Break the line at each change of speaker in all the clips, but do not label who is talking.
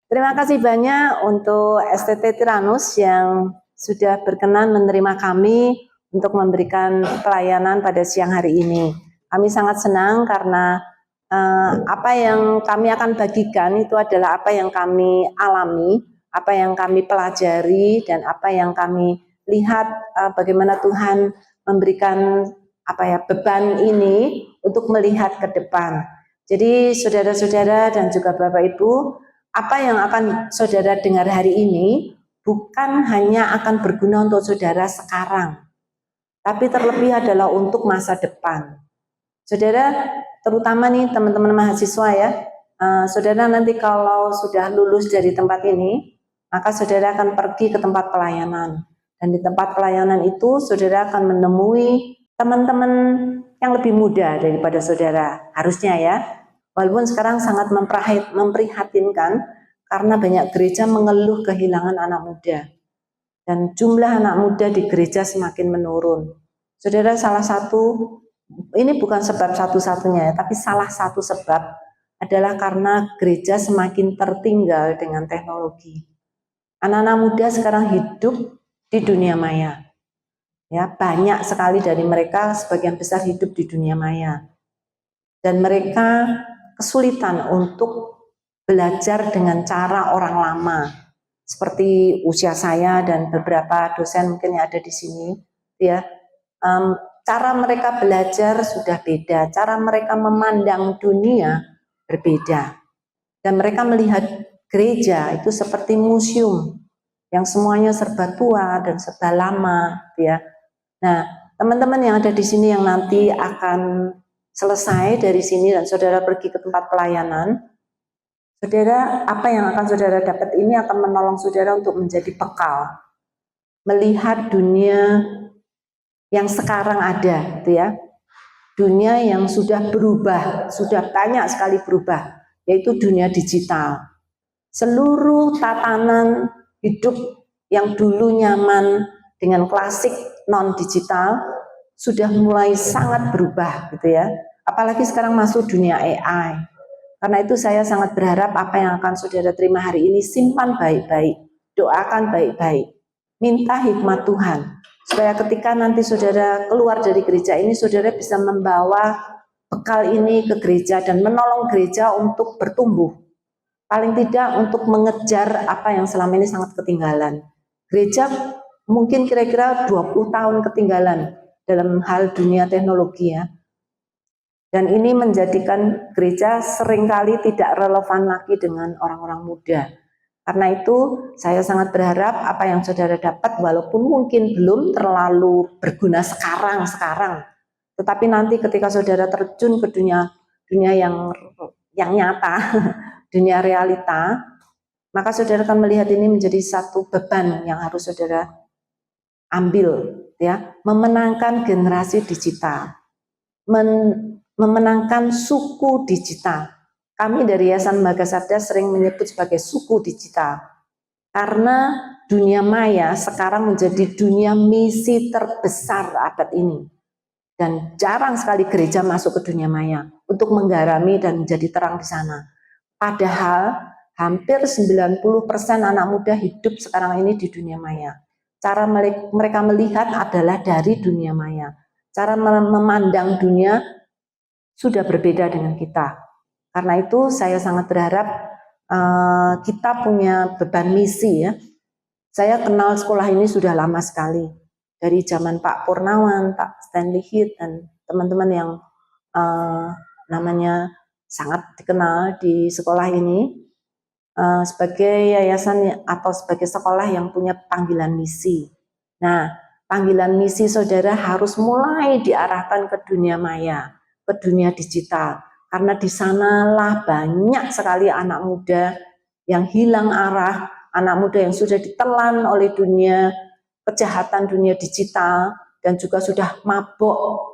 Terima kasih banyak untuk STT Tiranus yang sudah berkenan menerima kami untuk memberikan pelayanan pada siang hari ini. Kami sangat senang karena apa yang kami akan bagikan itu adalah apa yang kami alami, apa yang kami pelajari, dan apa yang kami lihat bagaimana Tuhan memberikan beban ini untuk melihat ke depan. Jadi saudara-saudara dan juga Bapak Ibu, apa yang akan saudara dengar hari ini bukan hanya akan berguna untuk saudara sekarang, tapi terlebih adalah untuk masa depan. Saudara, terutama nih teman-teman mahasiswa ya, saudara nanti kalau sudah lulus dari tempat ini, maka saudara akan pergi ke tempat pelayanan. Dan di tempat pelayanan itu saudara akan menemui teman-teman yang lebih muda daripada saudara, harusnya ya. Walaupun sekarang sangat memprihatinkan karena banyak gereja mengeluh kehilangan anak muda. Dan jumlah anak muda di gereja semakin menurun. Saudara, salah satu, ini bukan sebab satu-satunya ya, tapi salah satu sebab adalah karena gereja semakin tertinggal dengan teknologi. Anak-anak muda sekarang hidup di dunia maya. Ya, banyak sekali dari mereka, sebagian besar hidup di dunia maya. Dan mereka kesulitan untuk belajar dengan cara orang lama. Seperti usia saya dan beberapa dosen mungkin yang ada di sini, ya, cara mereka belajar sudah beda, cara mereka memandang dunia berbeda, dan mereka melihat gereja itu seperti museum yang semuanya serba tua dan serba lama, ya. Nah, teman-teman yang ada di sini yang nanti akan selesai dari sini dan saudara pergi ke tempat pelayanan, saudara, apa yang akan saudara dapat ini akan menolong saudara untuk menjadi bekal, melihat dunia yang sekarang ada, gitu ya. Dunia yang sudah berubah, sudah banyak sekali berubah, yaitu dunia digital. Seluruh tatanan hidup yang dulu nyaman dengan klasik non-digital sudah mulai sangat berubah, gitu ya. Apalagi sekarang masuk dunia AI. Karena itu saya sangat berharap apa yang akan saudara terima hari ini simpan baik-baik, doakan baik-baik, minta hikmat Tuhan, supaya ketika nanti saudara keluar dari gereja ini, saudara bisa membawa bekal ini ke gereja dan menolong gereja untuk bertumbuh. Paling tidak untuk mengejar apa yang selama ini sangat ketinggalan. Gereja mungkin kira-kira 20 tahun ketinggalan dalam hal dunia teknologi ya. Dan ini menjadikan gereja seringkali tidak relevan lagi dengan orang-orang muda. Karena itu saya sangat berharap apa yang saudara dapat walaupun mungkin belum terlalu berguna sekarang, tetapi nanti ketika saudara terjun ke dunia yang nyata, dunia realita, maka saudara akan melihat ini menjadi satu beban yang harus saudara ambil, ya, memenangkan generasi digital, memenangkan suku digital. Kami dari Yayasan Lembaga Sarda sering menyebut sebagai suku digital, karena dunia maya sekarang menjadi dunia misi terbesar abad ini. Dan jarang sekali gereja masuk ke dunia maya untuk menggarami dan menjadi terang di sana. Padahal hampir 90% anak muda hidup sekarang ini di dunia maya. Cara mereka melihat adalah dari dunia maya. Cara memandang dunia sudah berbeda dengan kita. Karena itu saya sangat berharap kita punya beban misi ya. Saya kenal sekolah ini sudah lama sekali. Dari zaman Pak Purnawan, Pak Stanley Heath, dan teman-teman yang namanya sangat dikenal di sekolah ini sebagai yayasan atau sebagai sekolah yang punya panggilan misi. Nah, panggilan misi saudara harus mulai diarahkan ke dunia maya, ke dunia digital, karena di sanalah banyak sekali anak muda yang hilang arah, anak muda yang sudah ditelan oleh dunia kejahatan dunia digital dan juga sudah mabuk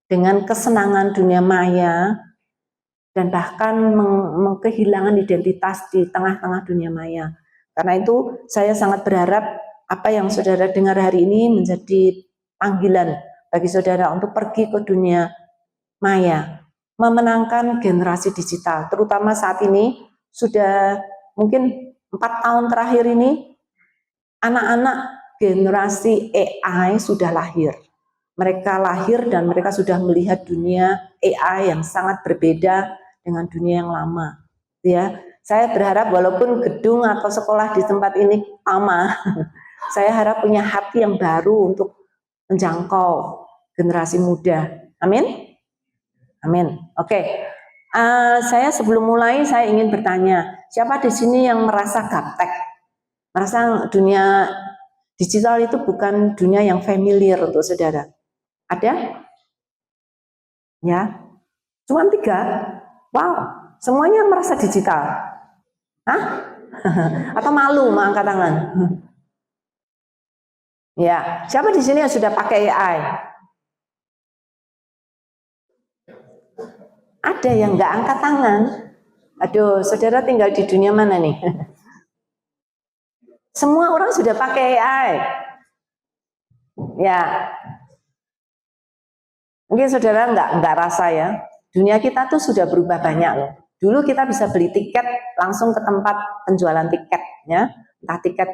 dengan kesenangan dunia maya dan bahkan kehilangan identitas di tengah-tengah dunia maya. Karena itu saya sangat berharap apa yang saudara dengar hari ini menjadi panggilan bagi saudara untuk pergi ke dunia maya, memenangkan generasi digital, terutama saat ini sudah mungkin 4 tahun terakhir ini anak-anak generasi AI sudah lahir. Mereka lahir dan mereka sudah melihat dunia AI yang sangat berbeda dengan dunia yang lama. Ya, saya berharap walaupun gedung atau sekolah di tempat ini sama, saya harap punya hati yang baru untuk menjangkau generasi muda. Amin. Amin. Oke. Saya sebelum mulai saya ingin bertanya, siapa di sini yang merasa gaptek? Merasa dunia digital itu bukan dunia yang familiar untuk saudara? Ada? Ya. Cuma 3? Wow, semuanya merasa digital. Hah? Atau malu mau angkat tangan? Ya, siapa di sini yang sudah pakai AI? Ada yang nggak angkat tangan. Aduh, saudara tinggal di dunia mana nih? Semua orang sudah pakai AI. Ya, mungkin saudara nggak rasa ya. Dunia kita tuh sudah berubah banyak loh. Dulu kita bisa beli tiket langsung ke tempat penjualan tiket, ya, entah tiket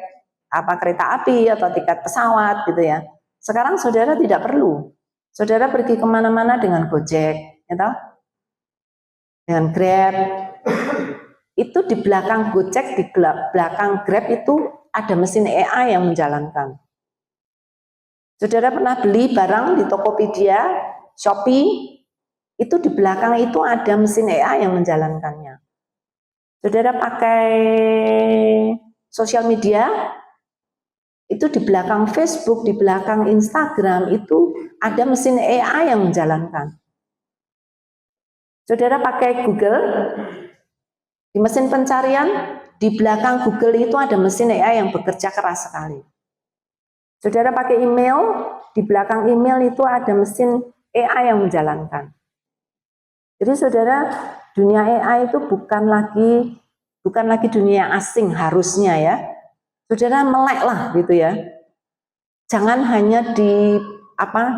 apa kereta api atau tiket pesawat gitu ya. Sekarang saudara tidak perlu. Saudara pergi kemana-mana dengan Gojek, ya toh? Dengan Grab. Itu di belakang Gojek, di belakang Grab itu ada mesin AI yang menjalankan. Saudara pernah beli barang di Tokopedia, Shopee, itu di belakang itu ada mesin AI yang menjalankannya. Saudara pakai sosial media, itu di belakang Facebook, di belakang Instagram, itu ada mesin AI yang menjalankan. Saudara pakai Google, di mesin pencarian, di belakang Google itu ada mesin AI yang bekerja keras sekali. Saudara pakai email, di belakang email itu ada mesin AI yang menjalankan. Jadi saudara, dunia AI itu bukan lagi dunia asing harusnya ya. Saudara melek lah gitu ya. Jangan hanya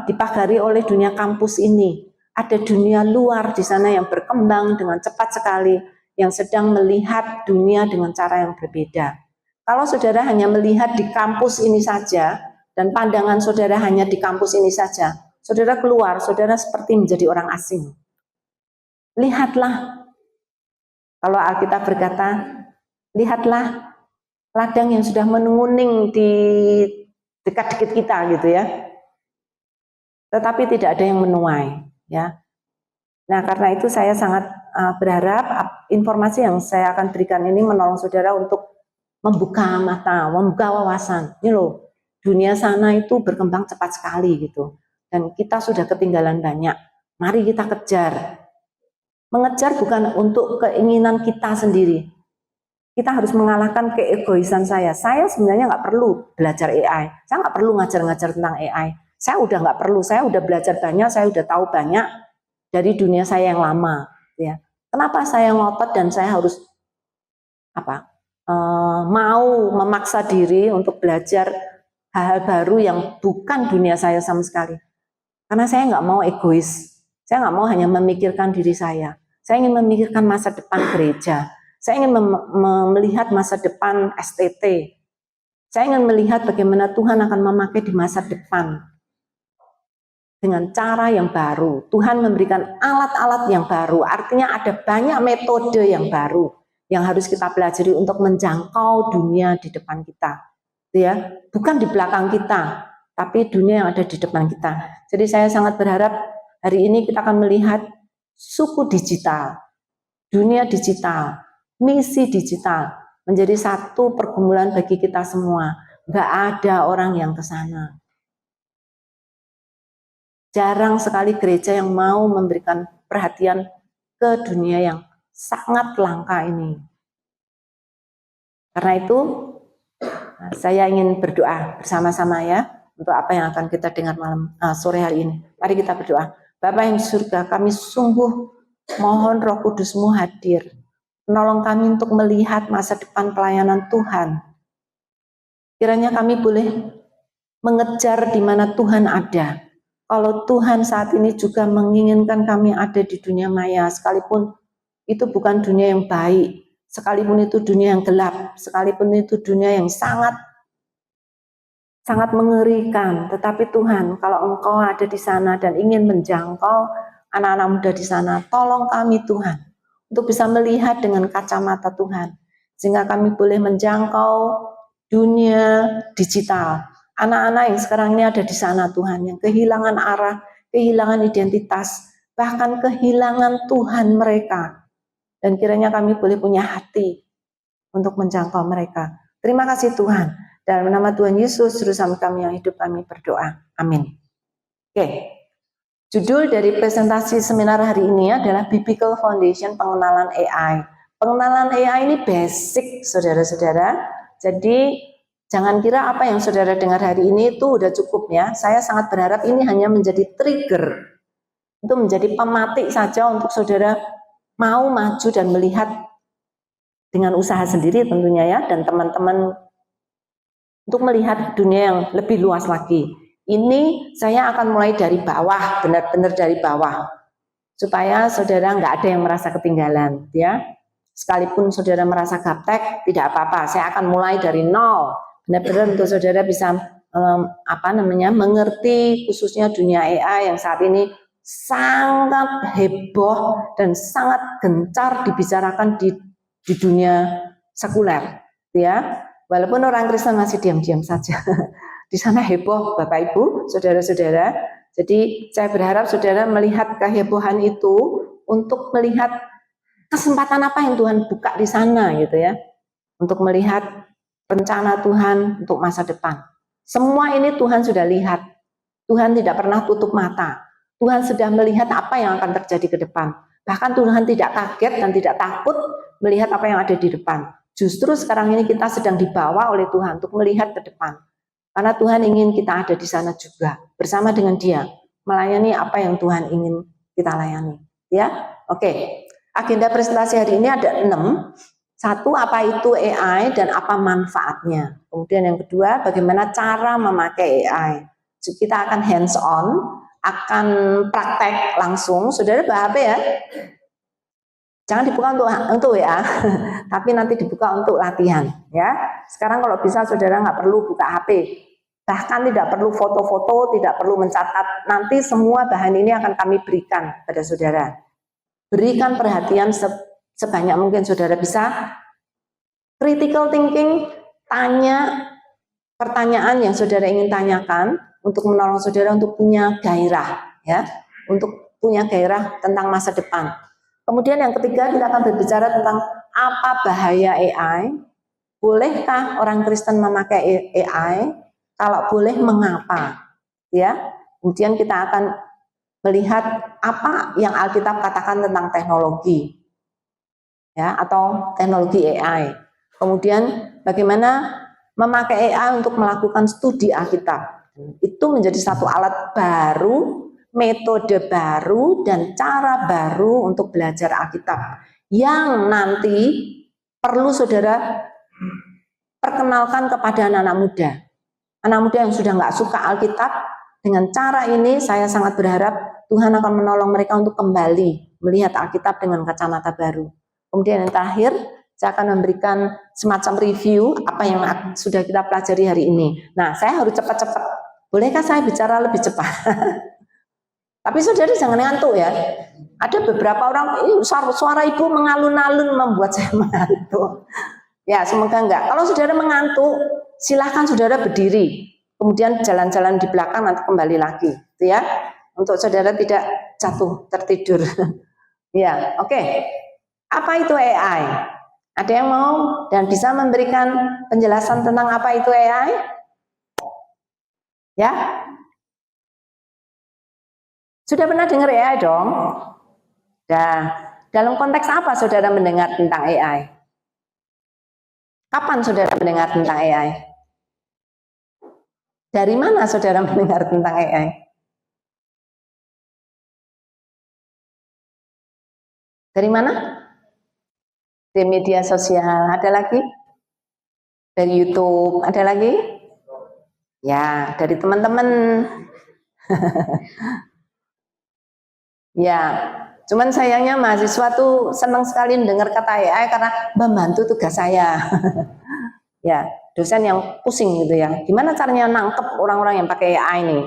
dipagari oleh dunia kampus ini. Ada dunia luar di sana yang berkembang dengan cepat sekali, yang sedang melihat dunia dengan cara yang berbeda. Kalau saudara hanya melihat di kampus ini saja, dan pandangan saudara hanya di kampus ini saja, saudara keluar, saudara seperti menjadi orang asing. Lihatlah, kalau Alkitab berkata, lihatlah ladang yang sudah menguning di dekat-dekat kita gitu ya. Tetapi tidak ada yang menuai ya. Nah, karena itu saya sangat berharap informasi yang saya akan berikan ini menolong saudara untuk membuka mata, membuka wawasan. Ini loh, dunia sana itu berkembang cepat sekali gitu. Dan kita sudah ketinggalan banyak. Mari kita kejar. Mengejar bukan untuk keinginan kita sendiri. Kita harus mengalahkan keegoisan saya. Saya sebenarnya nggak perlu belajar AI. Saya nggak perlu ngajar-ngajar tentang AI. Saya udah nggak perlu. Saya udah belajar banyak. Saya udah tahu banyak dari dunia saya yang lama. Ya. Kenapa saya ngotot dan saya harus mau memaksa diri untuk belajar hal-hal baru yang bukan dunia saya sama sekali? Karena saya nggak mau egois. Saya nggak mau hanya memikirkan diri saya. Saya ingin memikirkan masa depan gereja. Saya ingin melihat masa depan STT. Saya ingin melihat bagaimana Tuhan akan memakai di masa depan. Dengan cara yang baru. Tuhan memberikan alat-alat yang baru. Artinya ada banyak metode yang baru yang harus kita pelajari untuk menjangkau dunia di depan kita. Ya, bukan di belakang kita, tapi dunia yang ada di depan kita. Jadi saya sangat berharap hari ini kita akan melihat suku digital, dunia digital, misi digital menjadi satu pergumulan bagi kita semua. Gak ada orang yang ke sana. Jarang sekali gereja yang mau memberikan perhatian ke dunia yang sangat langka ini. Karena itu saya ingin berdoa bersama-sama ya untuk apa yang akan kita dengar sore hari ini. Mari kita berdoa. Bapa yang di surga, kami sungguh mohon Roh Kudus-Mu hadir. Menolong kami untuk melihat masa depan pelayanan Tuhan. Kiranya kami boleh mengejar di mana Tuhan ada. Kalau Tuhan saat ini juga menginginkan kami ada di dunia maya, sekalipun itu bukan dunia yang baik, sekalipun itu dunia yang gelap, sekalipun itu dunia yang sangat mengerikan, tetapi Tuhan, kalau Engkau ada di sana dan ingin menjangkau anak-anak muda di sana, tolong kami Tuhan, untuk bisa melihat dengan kacamata Tuhan, sehingga kami boleh menjangkau dunia digital. Anak-anak yang sekarang ini ada di sana Tuhan, yang kehilangan arah, kehilangan identitas, bahkan kehilangan Tuhan mereka. Dan kiranya kami boleh punya hati untuk menjangkau mereka. Terima kasih Tuhan. Dalam nama Tuhan Yesus, Juru Selamat kami yang hidup, kami berdoa. Amin. Oke. Judul dari presentasi seminar hari ini adalah Biblical Foundation Pengenalan AI. Pengenalan AI ini basic, saudara-saudara. Jadi, jangan kira apa yang saudara dengar hari ini itu udah cukup ya. Saya sangat berharap ini hanya menjadi trigger, untuk menjadi pematik saja untuk saudara mau maju dan melihat dengan usaha sendiri tentunya ya, dan teman-teman untuk melihat dunia yang lebih luas lagi. Ini saya akan mulai dari bawah, benar-benar dari bawah, supaya saudara nggak ada yang merasa ketinggalan, ya. Sekalipun saudara merasa gaptek, tidak apa-apa. Saya akan mulai dari nol, benar-benar untuk saudara bisa mengerti khususnya dunia AI yang saat ini sangat heboh dan sangat gencar dibicarakan di dunia sekuler, ya. Walaupun orang Kristen masih diam-diam saja. Di sana heboh Bapak Ibu, saudara-saudara. Jadi saya berharap saudara melihat kehebohan itu untuk melihat kesempatan apa yang Tuhan buka di sana gitu ya. Untuk melihat rencana Tuhan untuk masa depan. Semua ini Tuhan sudah lihat. Tuhan tidak pernah tutup mata. Tuhan sudah melihat apa yang akan terjadi ke depan. Bahkan Tuhan tidak kaget dan tidak takut melihat apa yang ada di depan. Justru sekarang ini kita sedang dibawa oleh Tuhan untuk melihat ke depan. Karena Tuhan ingin kita ada di sana juga, bersama dengan Dia, melayani apa yang Tuhan ingin kita layani. Ya, oke. Agenda presentasi hari ini ada 6. Satu, apa itu AI dan apa manfaatnya. Kemudian yang kedua, bagaimana cara memakai AI. Jadi kita akan hands on, akan praktek langsung. Saudara bawa HP ya? Jangan dibuka untuk WA, tapi nanti dibuka untuk latihan. Ya, sekarang kalau bisa saudara nggak perlu buka HP, bahkan tidak perlu foto-foto, tidak perlu mencatat. Nanti semua bahan ini akan kami berikan pada saudara. Berikan perhatian sebanyak mungkin saudara bisa. Critical thinking, tanya pertanyaan yang saudara ingin tanyakan untuk menolong saudara untuk punya gairah, ya, untuk punya gairah tentang masa depan. Kemudian yang ketiga kita akan berbicara tentang apa bahaya AI. Bolehkah orang Kristen memakai AI? Kalau boleh, mengapa? Ya. Kemudian kita akan melihat apa yang Alkitab katakan tentang teknologi, ya, atau teknologi AI. Kemudian bagaimana memakai AI untuk melakukan studi Alkitab. Itu menjadi satu alat baru, metode baru, dan cara baru untuk belajar Alkitab yang nanti perlu saudara perkenalkan kepada anak-anak muda. Anak muda yang sudah nggak suka Alkitab, dengan cara ini saya sangat berharap Tuhan akan menolong mereka untuk kembali melihat Alkitab dengan kacamata baru. Kemudian yang terakhir, saya akan memberikan semacam review apa yang sudah kita pelajari hari ini. Nah, saya harus cepat-cepat. Bolehkah saya bicara lebih cepat? Tapi saudara jangan ngantuk ya. Ada beberapa orang, suara ibu mengalun-alun membuat saya mengantuk. Ya, semoga enggak. Kalau saudara mengantuk, silahkan saudara berdiri. Kemudian jalan-jalan di belakang, nanti kembali lagi. Ya, untuk saudara tidak jatuh tertidur. Ya, oke. Apa itu AI? Ada yang mau dan bisa memberikan penjelasan tentang apa itu AI? Ya? Sudah pernah dengar AI dong? Nah, dalam konteks apa saudara mendengar tentang AI? Kapan saudara mendengar tentang AI? Dari mana saudara mendengar tentang AI? Dari mana? Di media sosial. Ada lagi? Dari YouTube. Ada lagi? Ya, dari teman-teman. Ya, Cuman sayangnya mahasiswa tuh senang sekali mendengar kata AI karena membantu tugas saya. Ya, dosen yang pusing gitu ya. Gimana caranya nangkep orang-orang yang pakai AI nih?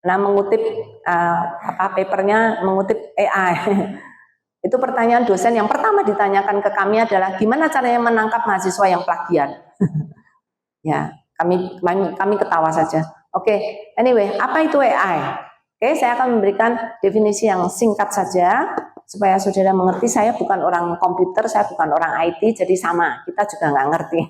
Nah, mengutip papernya mengutip AI. Itu pertanyaan dosen yang pertama ditanyakan ke kami adalah gimana caranya menangkap mahasiswa yang plagiat. Ya, kami ketawa saja. Oke, anyway, apa itu AI? Oke, saya akan memberikan definisi yang singkat saja supaya saudara mengerti. Saya bukan orang komputer, saya bukan orang IT, jadi sama. Kita juga nggak ngerti.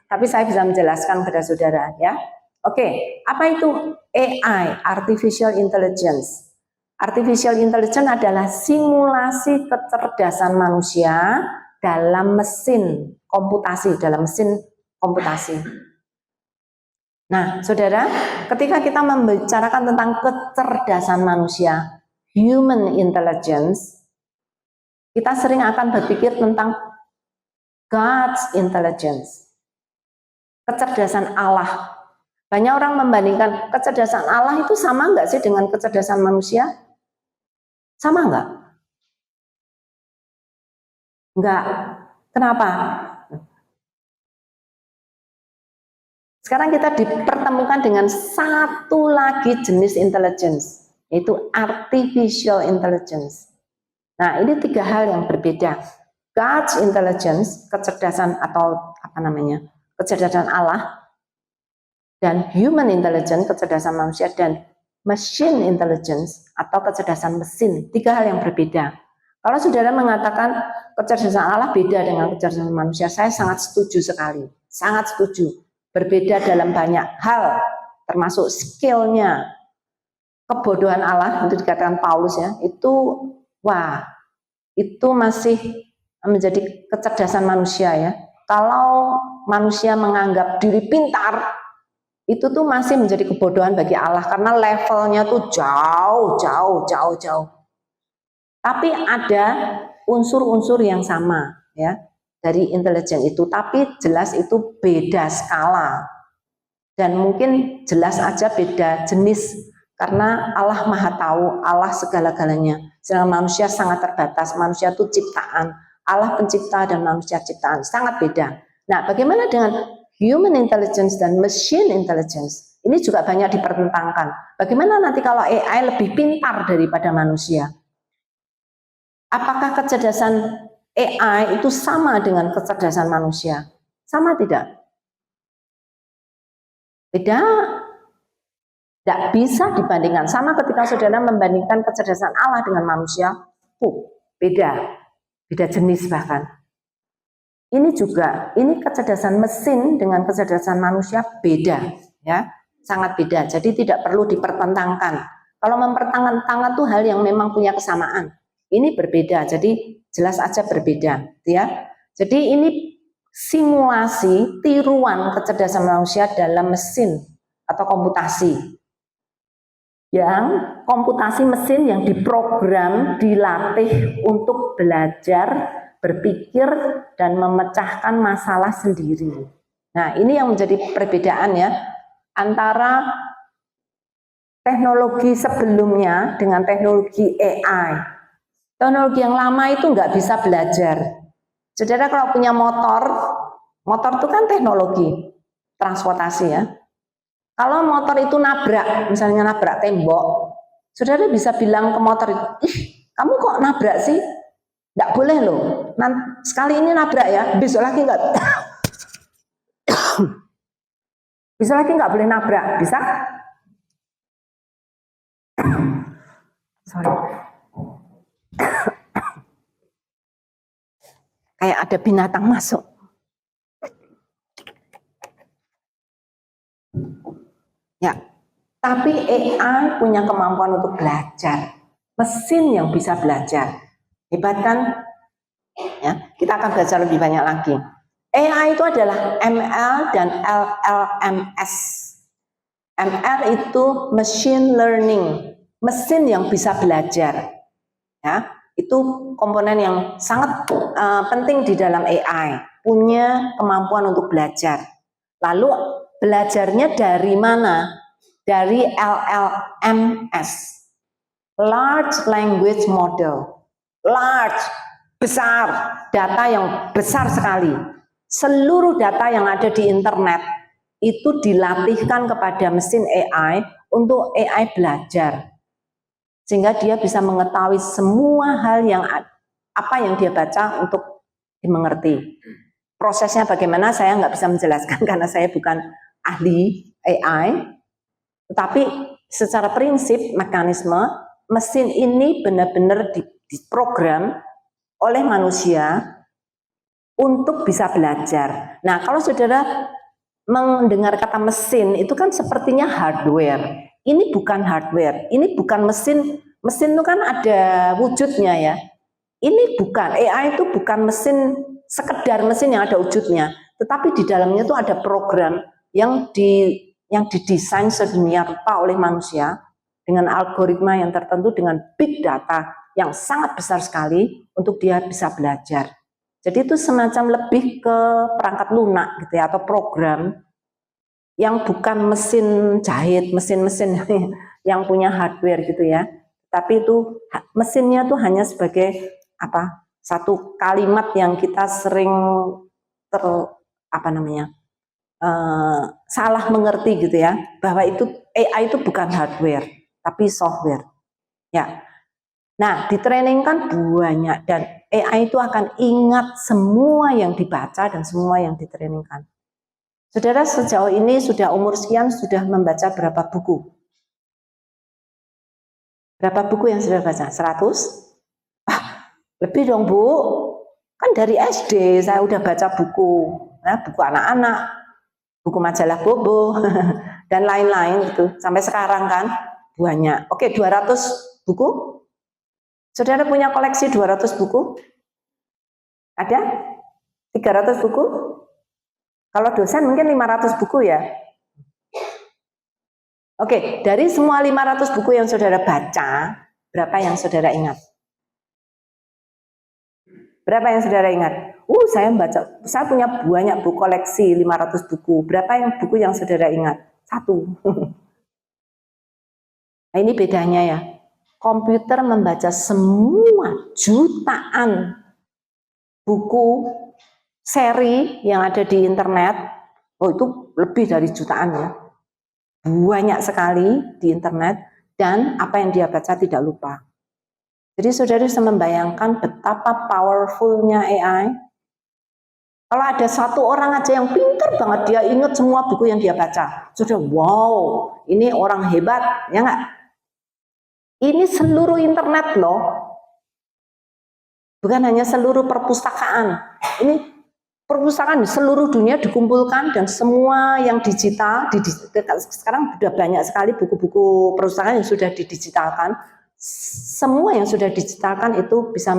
Tapi saya bisa menjelaskan kepada saudara, ya. Oke, apa itu AI? Artificial Intelligence. Artificial Intelligence adalah simulasi kecerdasan manusia dalam mesin komputasi, Nah, saudara, ketika kita membicarakan tentang kecerdasan manusia, human intelligence, kita sering akan berpikir tentang God's intelligence, kecerdasan Allah. Banyak orang membandingkan kecerdasan Allah itu sama nggak sih dengan kecerdasan manusia? Sama nggak? Nggak. Kenapa? Sekarang kita dipertemukan dengan satu lagi jenis intelligence, yaitu artificial intelligence. Nah, ini tiga hal yang berbeda. God's intelligence, kecerdasan atau kecerdasan Allah, dan human intelligence, kecerdasan manusia, dan machine intelligence atau kecerdasan mesin. Tiga hal yang berbeda. Kalau saudara mengatakan kecerdasan Allah beda dengan kecerdasan manusia, saya sangat setuju sekali. Sangat setuju. Berbeda dalam banyak hal, termasuk skillnya. Kebodohan Allah, itu dikatakan Paulus ya, itu masih menjadi kecerdasan manusia ya. Kalau manusia menganggap diri pintar, itu tuh masih menjadi kebodohan bagi Allah karena levelnya tuh jauh. Tapi ada unsur-unsur yang sama ya dari intelijen itu, tapi jelas itu beda skala dan mungkin jelas aja beda jenis karena Allah Maha Tahu, Allah segala-galanya. Sedangkan manusia sangat terbatas, manusia itu ciptaan, Allah pencipta dan manusia ciptaan, sangat beda. Nah, bagaimana dengan human intelligence dan machine intelligence? Ini juga banyak dipertentangkan. Bagaimana nanti kalau AI lebih pintar daripada manusia? Apakah kecerdasan AI itu sama dengan kecerdasan manusia? Sama tidak? Beda. Tidak bisa dibandingkan. Sama ketika saudara membandingkan kecerdasan Allah dengan manusia, beda. Beda jenis bahkan. Ini juga, ini kecerdasan mesin dengan kecerdasan manusia beda. Ya, sangat beda. Jadi tidak perlu dipertentangkan. Kalau mempertentangkan itu hal yang memang punya kesamaan. Ini berbeda, jadi jelas aja berbeda, ya. Jadi ini simulasi tiruan kecerdasan manusia dalam mesin atau komputasi. Yang komputasi mesin yang diprogram, dilatih untuk belajar, berpikir dan memecahkan masalah sendiri. Nah, ini yang menjadi perbedaan ya antara teknologi sebelumnya dengan teknologi AI. Teknologi yang lama itu nggak bisa belajar. Saudara kalau punya motor itu kan teknologi transportasi ya. Kalau motor itu nabrak, misalnya nabrak tembok, saudara bisa bilang ke motor itu, ih kamu kok nabrak sih? Nggak boleh loh. Sekali ini nabrak ya, besok lagi nggak, besok lagi nggak boleh nabrak, bisa? Sorry. Kayak ada binatang masuk. Ya, tapi AI punya kemampuan untuk belajar. Mesin yang bisa belajar. Hebat kan? Ya, kita akan belajar lebih banyak lagi. AI itu adalah ML dan LLMS. ML itu machine learning, mesin yang bisa belajar. Ya, itu komponen yang sangat penting di dalam AI, punya kemampuan untuk belajar. Lalu belajarnya dari mana? Dari LLMS, Large Language Model. large, besar, data yang besar sekali. Seluruh data yang ada di internet itu dilatihkan kepada mesin AI untuk AI belajar. Sehingga dia bisa mengetahui semua hal yang apa yang dia baca untuk dimengerti. Prosesnya bagaimana saya nggak bisa menjelaskan karena saya bukan ahli AI, tetapi secara prinsip mekanisme mesin ini benar-benar diprogram oleh manusia untuk bisa belajar. Nah, kalau saudara mendengar kata mesin itu kan sepertinya hardware. Ini bukan hardware, ini bukan mesin. Mesin itu kan ada wujudnya ya. Ini bukan, AI itu bukan mesin, sekedar mesin yang ada wujudnya, tetapi di dalamnya itu ada program yang didesain sedemikian rupa oleh manusia dengan algoritma yang tertentu, dengan big data yang sangat besar sekali untuk dia bisa belajar. Jadi itu semacam lebih ke perangkat lunak gitu ya, atau program yang bukan mesin jahit, mesin-mesin yang punya hardware gitu ya. Tapi itu mesinnya tuh hanya sebagai satu kalimat yang kita sering salah mengerti gitu ya, bahwa itu AI itu bukan hardware tapi software ya. Nah, ditrainingkan banyak dan AI itu akan ingat semua yang dibaca dan semua yang ditrainingkan. Saudara sejauh ini sudah umur sekian sudah membaca berapa buku? Berapa buku yang sudah baca? 100? Lebih dong Bu, kan dari SD saya udah baca buku, buku anak-anak, buku majalah Bobo, dan lain-lain gitu, sampai sekarang kan banyak. Oke, 200 buku? Saudara punya koleksi 200 buku? Ada? 300 buku? Kalau dosen mungkin 500 buku ya? Oke, dari semua 500 buku yang saudara baca, berapa yang saudara ingat? Berapa yang saudara ingat? Saya punya banyak buku koleksi 500 buku. Berapa yang buku yang saudara ingat? 1. Nah, ini bedanya ya. Komputer membaca semua jutaan buku seri yang ada di internet. Oh, itu lebih dari jutaan ya. Banyak sekali di internet, dan apa yang dia baca tidak lupa. Jadi saudara bisa membayangkan betapa powerfulnya AI. Kalau ada satu orang aja yang pintar banget, dia ingat semua buku yang dia baca. Sudah, wow, ini orang hebat, ya nggak? Ini seluruh internet loh. Bukan hanya seluruh perpustakaan. Ini perpustakaan di seluruh dunia dikumpulkan, dan semua yang digital, sekarang sudah banyak sekali buku-buku perpustakaan yang sudah didigitalkan. Semua yang sudah digitalkan itu bisa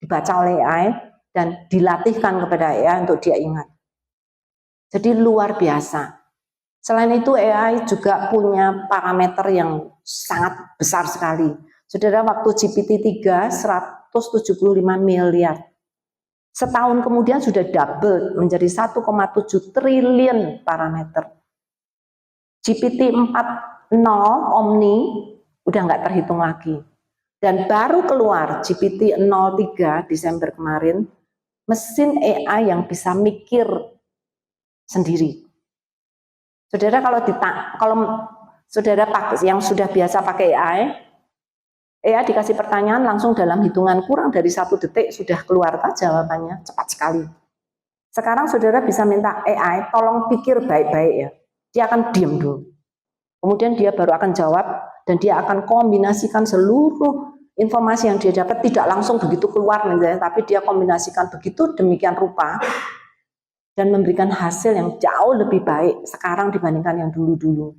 dibaca oleh AI dan dilatihkan kepada AI untuk dia ingat. Jadi luar biasa. Selain itu AI juga punya parameter yang sangat besar sekali. Saudara, waktu GPT-3 175 miliar. Setahun kemudian sudah double menjadi 1,7 triliun parameter. GPT 4.0 Omni udah nggak terhitung lagi. Dan baru keluar GPT 03 Desember kemarin, mesin AI yang bisa mikir sendiri. Saudara, kalau saudara yang sudah biasa pakai AI dikasih pertanyaan langsung dalam hitungan kurang dari 1 detik sudah keluar jawabannya, cepat sekali. Sekarang saudara bisa minta AI, tolong pikir baik-baik ya. Dia akan diam dulu. Kemudian dia baru akan jawab, dan dia akan kombinasikan seluruh informasi yang dia dapat, tidak langsung begitu keluar, tapi dia kombinasikan begitu demikian rupa, dan memberikan hasil yang jauh lebih baik sekarang dibandingkan yang dulu-dulu.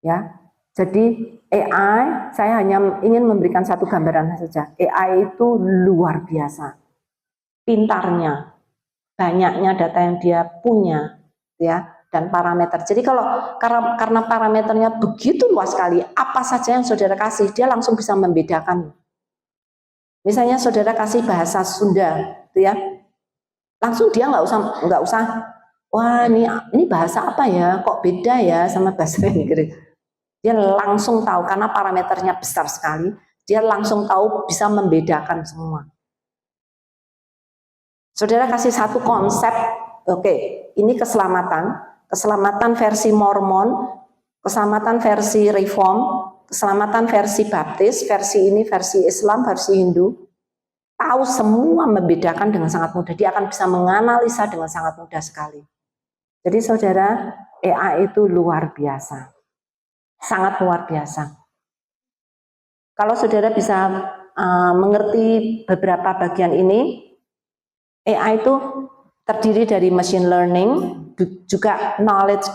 Ya, jadi AI, saya hanya ingin memberikan satu gambaran saja. AI itu luar biasa, pintarnya, banyaknya data yang dia punya, ya. Dan parameter. Jadi karena parameternya begitu luas sekali, apa saja yang saudara kasih, dia langsung bisa membedakan. Misalnya saudara kasih bahasa Sunda, ya, langsung dia nggak usah, wah ini bahasa apa ya, kok beda ya sama bahasa Inggris. Dia langsung tahu karena parameternya besar sekali, Dia langsung tahu, bisa membedakan semua. Saudara kasih satu konsep, oke, ini keselamatan versi Mormon, keselamatan versi Reform, keselamatan versi Baptis, versi ini versi Islam, versi Hindu. Tahu semua, membedakan dengan sangat mudah. Dia akan bisa menganalisa dengan sangat mudah sekali. Jadi saudara, AI itu luar biasa, sangat luar biasa. Kalau saudara bisa mengerti beberapa bagian ini, AI itu terdiri dari machine learning, juga knowledge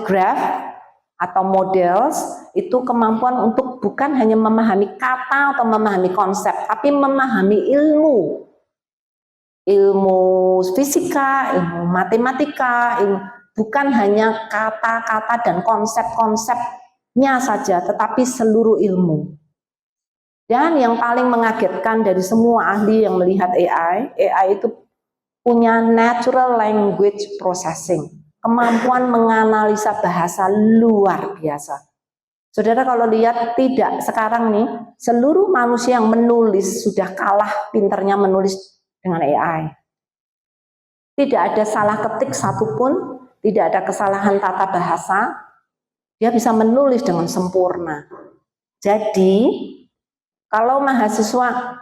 graph atau models, itu kemampuan untuk bukan hanya memahami kata atau memahami konsep, tapi memahami ilmu fisika, ilmu matematika, bukan hanya kata-kata dan konsep-konsepnya saja, tetapi seluruh ilmu. Dan yang paling mengagetkan dari semua ahli yang melihat AI itu punya natural language processing, kemampuan menganalisa bahasa luar biasa. Saudara kalau lihat, tidak sekarang nih, seluruh manusia yang menulis sudah kalah pinternya menulis dengan AI. Tidak ada salah ketik satupun, tidak ada kesalahan tata bahasa, dia bisa menulis dengan sempurna. Jadi, kalau mahasiswa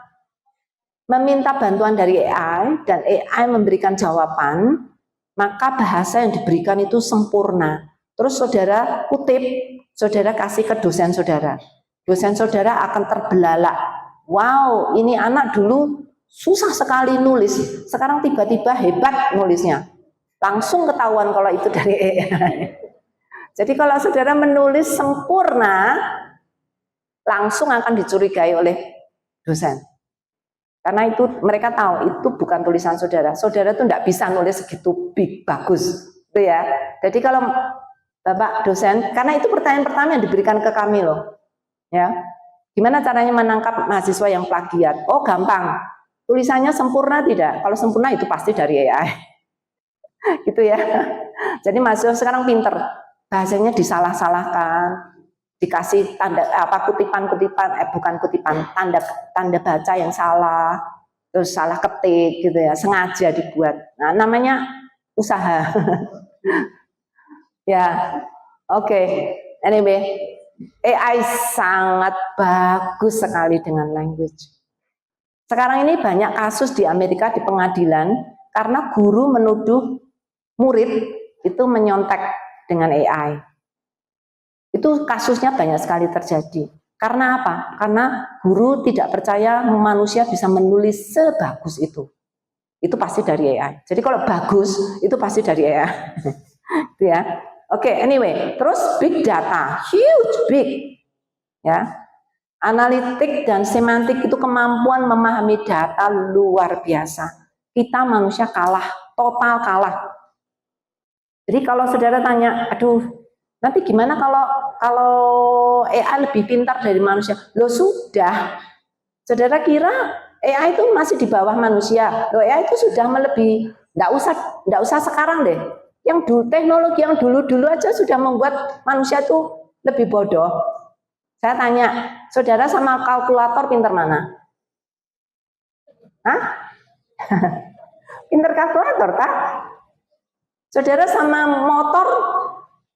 meminta bantuan dari AI dan AI memberikan jawaban, maka bahasa yang diberikan itu sempurna. Terus saudara kutip, saudara kasih ke dosen saudara. Dosen saudara akan terbelalak. Wow, ini anak dulu susah sekali nulis, sekarang tiba-tiba hebat nulisnya. Langsung ketahuan kalau itu dari AI. Jadi kalau saudara menulis sempurna, langsung akan dicurigai oleh dosen. Karena itu mereka tahu itu bukan tulisan saudara. Saudara tuh tidak bisa nulis segitu bagus, gitu ya. Jadi kalau Bapak dosen, karena itu pertanyaan pertama yang diberikan ke kami loh, ya. Gimana caranya menangkap mahasiswa yang plagiat? Oh gampang, tulisannya sempurna tidak? Kalau sempurna itu pasti dari AI, gitu ya. Jadi mahasiswa sekarang pinter, bahasanya disalah-salahkan, dikasih tanda kutipan-kutipan, bukan kutipan, tanda baca yang salah, terus salah ketik gitu ya, sengaja dibuat. Nah, namanya usaha. Ya, oke. Anyway, AI sangat bagus sekali dengan language. Sekarang ini banyak kasus di Amerika di pengadilan karena guru menuduh murid itu menyontek dengan AI. Itu kasusnya banyak sekali terjadi. Karena apa? Karena guru tidak percaya manusia bisa menulis sebagus itu. Itu pasti dari AI. Jadi kalau bagus, itu pasti dari AI. Gitu ya. Oke, anyway, terus big data, huge big. Ya. Analitik dan semantik itu kemampuan memahami data luar biasa. Kita manusia kalah, total kalah. Jadi kalau saudara tanya, aduh, nanti gimana kalau AI lebih pintar dari manusia? Loh sudah, saudara kira AI itu masih di bawah manusia? Loh AI itu sudah melebihi, nggak usah sekarang deh. Yang dulu, teknologi yang dulu-dulu aja sudah membuat manusia itu lebih bodoh. Saya tanya, saudara sama kalkulator pintar mana? Hah? Pintar kalkulator, tak? Saudara sama motor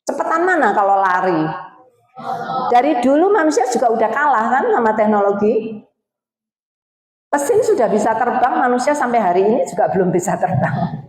cepetan mana kalau lari? Dari dulu manusia juga udah kalah kan sama teknologi. Mesin sudah bisa terbang, manusia sampai hari ini juga belum bisa terbang.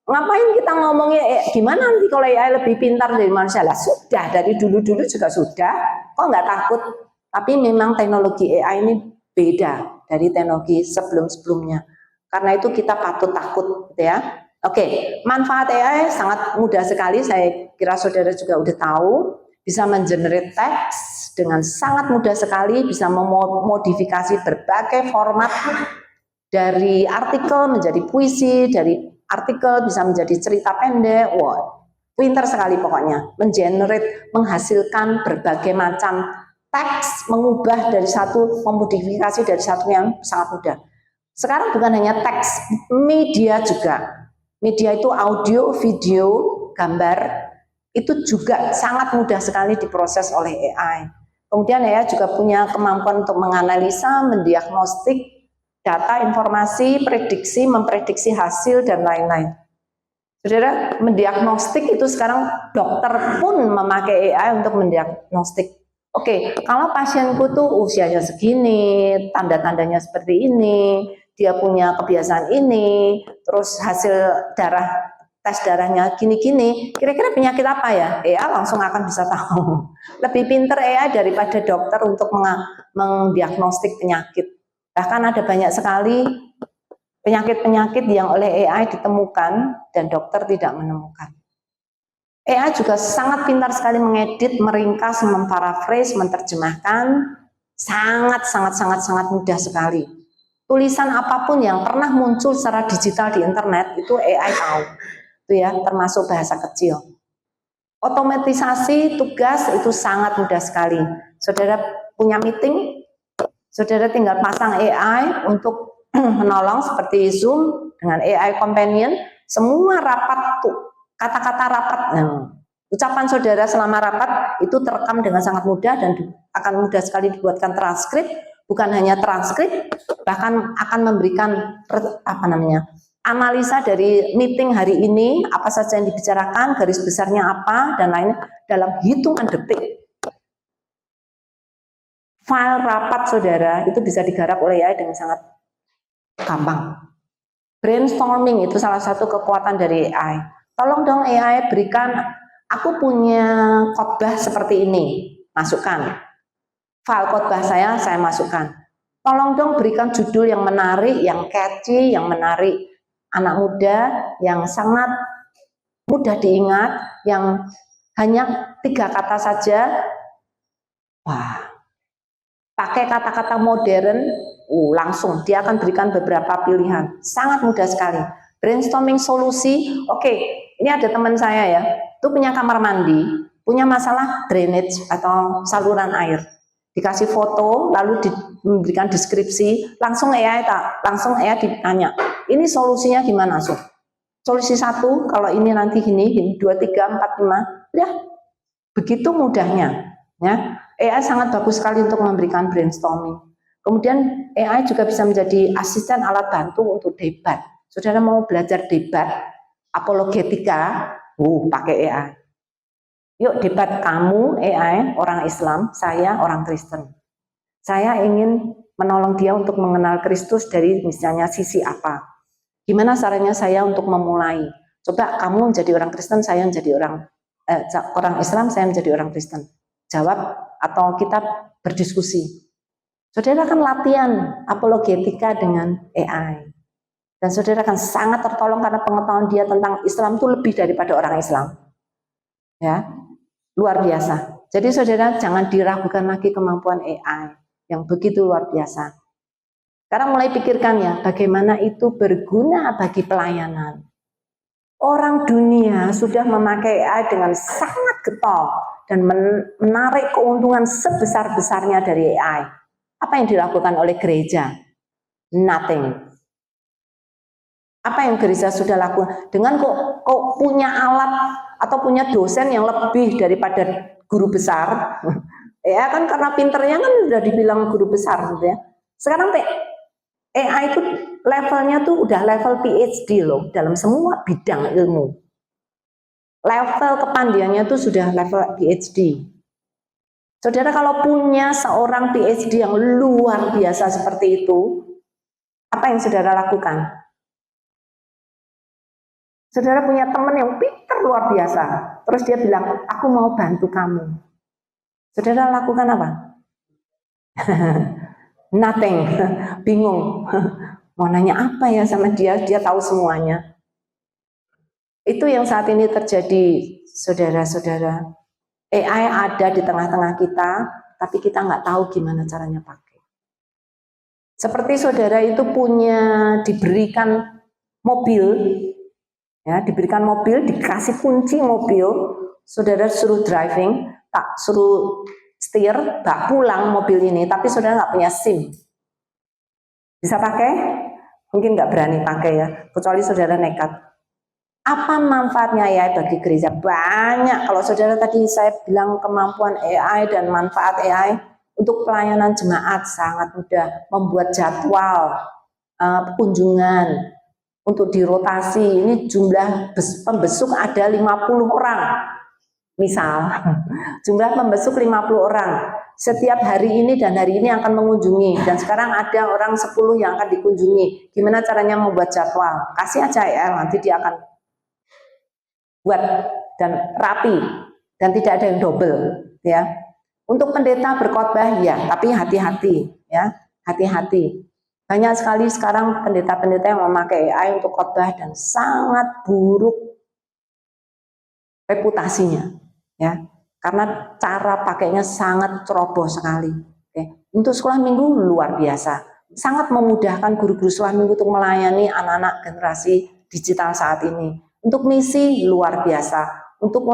Ngapain kita ngomongin gimana nanti kalau AI lebih pintar dari manusia? Lah sudah, dari dulu-dulu juga sudah. Kok nggak takut? Tapi memang teknologi AI ini beda dari teknologi sebelum-sebelumnya. Karena itu kita patut takut, gitu ya. Oke, manfaat AI sangat mudah sekali, saya kira saudara juga udah tahu, bisa mengenerate teks dengan sangat mudah sekali, bisa memodifikasi berbagai format dari artikel menjadi puisi, dari artikel bisa menjadi cerita pendek, wow, pintar sekali pokoknya, mengenerate, menghasilkan berbagai macam teks, mengubah dari satu, memodifikasi dari satu yang sangat mudah. Sekarang bukan hanya teks, media juga. Media itu audio, video, gambar, itu juga sangat mudah sekali diproses oleh AI. Kemudian AI juga punya kemampuan untuk menganalisa, mendiagnostik data, informasi, prediksi, memprediksi hasil, dan lain-lain. Saudara, mendiagnostik itu sekarang dokter pun memakai AI untuk mendiagnostik. Oke, kalau pasienku tuh usianya segini, tanda-tandanya seperti ini, dia punya kebiasaan ini, terus hasil tes darahnya gini-gini, kira-kira penyakit apa ya? AI langsung akan bisa tahu. Lebih pinter AI daripada dokter untuk mendiagnostik penyakit. Bahkan ada banyak sekali penyakit-penyakit yang oleh AI ditemukan dan dokter tidak menemukan. AI juga sangat pintar sekali mengedit, meringkas, memparaphrase, menerjemahkan, sangat mudah sekali. Tulisan apapun yang pernah muncul secara digital di internet itu AI tahu, itu ya, termasuk bahasa kecil. Otomatisasi tugas itu sangat mudah sekali. Saudara punya meeting, saudara tinggal pasang AI untuk menolong seperti Zoom dengan AI Companion, semua rapat tuh kata-kata rapat, ucapan saudara selama rapat itu terekam dengan sangat mudah dan akan mudah sekali dibuatkan transkrip. Bukan hanya transkrip, bahkan akan memberikan analisa dari meeting hari ini, apa saja yang dibicarakan, garis besarnya apa, dan lainnya dalam hitungan detik. File rapat saudara itu bisa digarap oleh AI dengan sangat gampang. Brainstorming itu salah satu kekuatan dari AI. Tolong dong AI berikan, aku punya khotbah seperti ini, masukkan. File khotbah saya masukkan. Tolong dong berikan judul yang menarik, yang catchy, yang menarik anak muda, yang sangat mudah diingat, yang hanya 3 kata saja. Wah, pakai kata-kata modern, langsung dia akan berikan beberapa pilihan. Sangat mudah sekali. Brainstorming solusi, oke, ini ada teman saya ya, itu punya kamar mandi, punya masalah drainage atau saluran air. Dikasih foto, lalu diberikan deskripsi, langsung AI ditanya, ini solusinya gimana, Sob? Solusi 1, kalau ini nanti gini, 2, 3, 4, 5, ya begitu mudahnya. Ya, AI sangat bagus sekali untuk memberikan brainstorming. Kemudian AI juga bisa menjadi asisten alat bantu untuk debat. Saudara mau belajar debat, apologetika, pakai AI. Yuk debat, kamu AI orang Islam, saya orang Kristen. Saya ingin menolong dia untuk mengenal Kristus dari misalnya sisi apa. Gimana caranya saya untuk memulai? Coba kamu menjadi orang Kristen, saya menjadi orang Islam, saya menjadi orang Kristen. Jawab atau kita berdiskusi. Saudara akan latihan apologetika dengan AI. Dan saudara akan sangat tertolong karena pengetahuan dia tentang Islam itu lebih daripada orang Islam. Ya, luar biasa. Jadi saudara jangan diragukan lagi kemampuan AI yang begitu luar biasa. Sekarang mulai pikirkan ya, bagaimana itu berguna bagi pelayanan. Orang dunia sudah memakai AI dengan sangat getol dan menarik keuntungan sebesar-besarnya dari AI. Apa yang dilakukan oleh gereja? Nothing. Apa yang gereja sudah lakukan? Dengan kok punya alat atau punya dosen yang lebih daripada guru besar, ya kan karena pinternya kan sudah dibilang guru besar gitu ya. Sekarang AI itu levelnya tuh udah level PhD loh dalam semua bidang ilmu. Level kepandiannya tuh sudah level PhD. Saudara kalau punya seorang PhD yang luar biasa seperti itu, apa yang saudara lakukan? Saudara punya teman yang pintar luar biasa, terus dia bilang, aku mau bantu kamu. Saudara lakukan apa? Nothing, bingung. Mau nanya apa ya sama dia tahu semuanya. Itu yang saat ini terjadi, saudara-saudara. AI ada di tengah-tengah kita, tapi kita nggak tahu gimana caranya pakai. Seperti saudara itu diberikan mobil, ya, diberikan mobil, dikasih kunci mobil, saudara suruh driving, tak suruh setir, tak pulang mobil ini, tapi saudara nggak punya SIM. Bisa pakai? Mungkin nggak berani pakai ya, kecuali saudara nekat. Apa manfaatnya AI bagi gereja? Banyak. Kalau saudara tadi saya bilang kemampuan AI dan manfaat AI untuk pelayanan jemaat sangat mudah. Membuat jadwal kunjungan untuk dirotasi. Ini jumlah pembesuk ada 50 orang. Misal, jumlah pembesuk 50 orang. Setiap hari ini dan hari ini akan mengunjungi. Dan sekarang ada orang 10 yang akan dikunjungi. Gimana caranya membuat jadwal? Kasih aja ya, nanti dia akan buat dan rapi dan tidak ada yang double ya. Untuk pendeta berkhotbah ya, tapi hati-hati ya, hati-hati. Banyak sekali sekarang pendeta-pendeta yang memakai AI untuk khotbah dan sangat buruk reputasinya ya. Karena cara pakainya sangat ceroboh sekali. Oke. Untuk sekolah minggu luar biasa. Sangat memudahkan guru-guru sekolah minggu untuk melayani anak-anak generasi digital saat ini. Untuk misi luar biasa. Untuk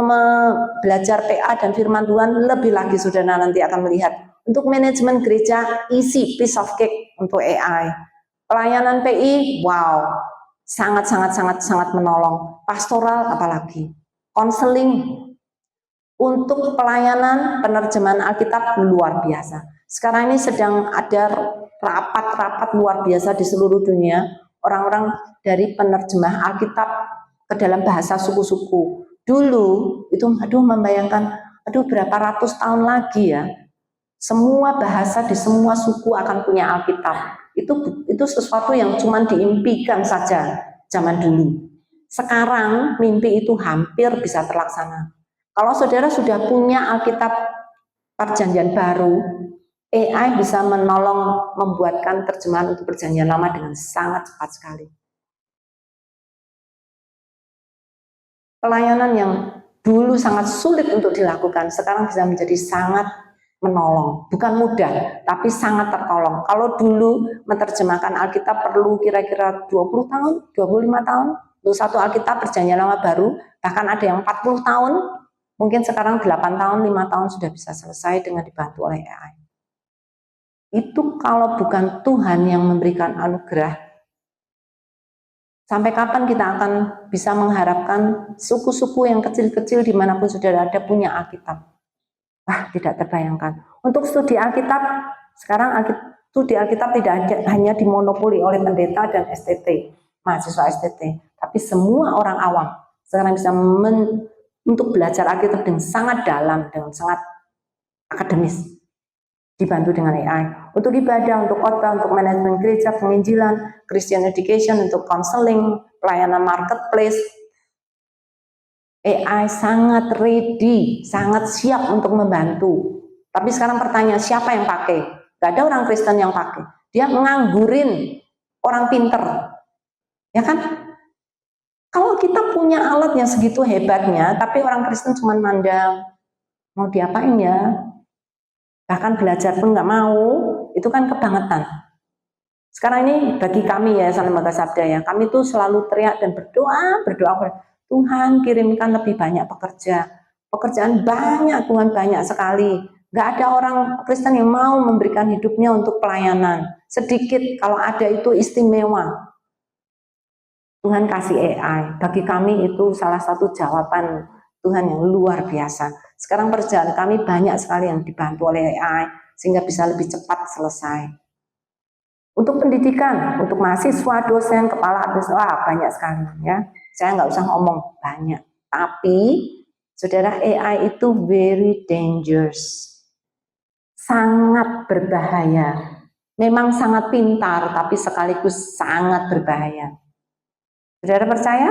belajar PA dan firman Tuhan lebih lagi saudara nanti akan melihat. Untuk manajemen gereja easy, piece of cake untuk AI. Pelayanan PI, wow, sangat menolong. Pastoral apalagi. Konseling untuk pelayanan penerjemahan Alkitab luar biasa. Sekarang ini sedang ada rapat-rapat luar biasa di seluruh dunia. Orang-orang dari penerjemah Alkitab ke dalam bahasa suku-suku. Dulu itu membayangkan berapa ratus tahun lagi ya. Semua bahasa di semua suku akan punya Alkitab. Itu sesuatu yang cuma diimpikan saja zaman dulu. Sekarang mimpi itu hampir bisa terlaksana. Kalau saudara sudah punya Alkitab Perjanjian Baru, AI bisa menolong membuatkan terjemahan untuk Perjanjian Lama dengan sangat cepat sekali. Pelayanan yang dulu sangat sulit untuk dilakukan, sekarang bisa menjadi sangat menolong. Bukan mudah, tapi sangat tertolong. Kalau dulu menerjemahkan Alkitab perlu kira-kira 20 tahun, 25 tahun, untuk satu Alkitab Perjanjian Lama Baru, bahkan ada yang 40 tahun, mungkin sekarang 8 tahun, 5 tahun sudah bisa selesai dengan dibantu oleh AI. Itu kalau bukan Tuhan yang memberikan anugerah, sampai kapan kita akan bisa mengharapkan suku-suku yang kecil-kecil dimanapun saudara ada punya Alkitab? Tidak terbayangkan. Untuk studi Alkitab, sekarang studi Alkitab tidak hanya dimonopoli oleh pendeta dan STT, mahasiswa STT, tapi semua orang awam sekarang bisa untuk belajar Alkitab dengan sangat dalam, dengan sangat akademis, dibantu dengan AI. Untuk ibadah, untuk khotbah, untuk manajemen gereja, penginjilan, Christian education, untuk counseling, pelayanan marketplace, AI sangat ready, sangat siap untuk membantu. Tapi sekarang pertanyaan, siapa yang pakai? Gak ada orang Kristen yang pakai. Dia menganggurin orang pinter. Ya kan? Kalau kita punya alat yang segitu hebatnya, tapi orang Kristen cuma mandang, mau diapain ya? Bahkan belajar pun nggak mau, itu kan kebangetan. Sekarang ini bagi kami ya, Yayasan Lembaga Sabda ya, kami tuh selalu teriak dan berdoa, Tuhan kirimkan lebih banyak pekerjaan banyak, Tuhan banyak sekali. Nggak ada orang Kristen yang mau memberikan hidupnya untuk pelayanan. Sedikit, kalau ada itu istimewa. Tuhan kasih AI. Bagi kami itu salah satu jawaban Tuhan yang luar biasa. Sekarang pekerjaan kami banyak sekali yang dibantu oleh AI, sehingga bisa lebih cepat selesai. Untuk pendidikan, untuk mahasiswa, dosen, kepala administrasi, banyak sekali ya. Saya nggak usah ngomong banyak. Tapi, saudara, AI itu very dangerous. Sangat berbahaya. Memang sangat pintar, tapi sekaligus sangat berbahaya. Saudara percaya?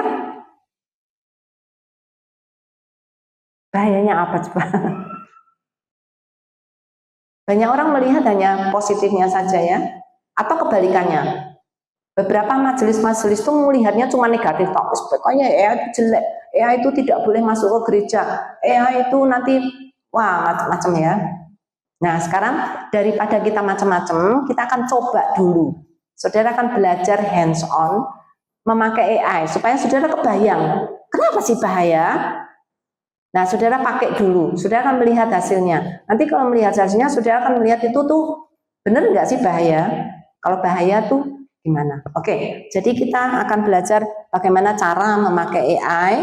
Bahayanya apa coba? Banyak orang melihat hanya positifnya saja ya, atau kebalikannya. Beberapa majelis-majelis itu melihatnya cuma negatif, pokoknya AI itu jelek, AI itu tidak boleh masuk ke gereja, AI itu nanti macam-macam ya. Nah sekarang daripada kita macam-macam, kita akan coba dulu. Saudara akan belajar hands on memakai AI supaya saudara kebayang kenapa sih bahaya. Nah saudara pakai dulu, saudara akan melihat hasilnya. Nanti kalau melihat hasilnya, saudara akan melihat itu tuh benar nggak sih bahaya. Kalau bahaya tuh gimana. Oke, jadi kita akan belajar bagaimana cara memakai AI,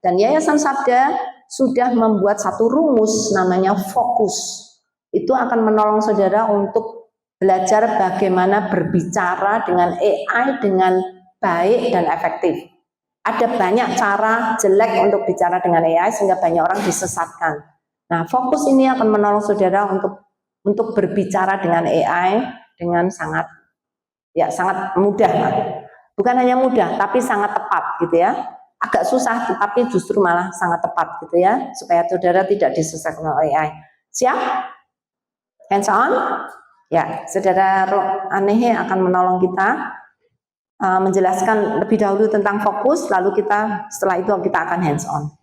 dan Yayasan Sabda sudah membuat satu rumus namanya fokus. Itu akan menolong saudara untuk belajar bagaimana berbicara dengan AI dengan baik dan efektif. Ada banyak cara jelek untuk bicara dengan AI sehingga banyak orang disesatkan. Nah, fokus ini akan menolong saudara untuk berbicara dengan AI dengan sangat mudah. Bukan hanya mudah, tapi sangat tepat gitu ya. Agak susah, tapi justru malah sangat tepat gitu ya, supaya saudara tidak disesatkan oleh AI. Siap? Hands on? Ya, saudara Anehe akan menolong kita menjelaskan lebih dahulu tentang fokus, lalu setelah itu kita akan hands on.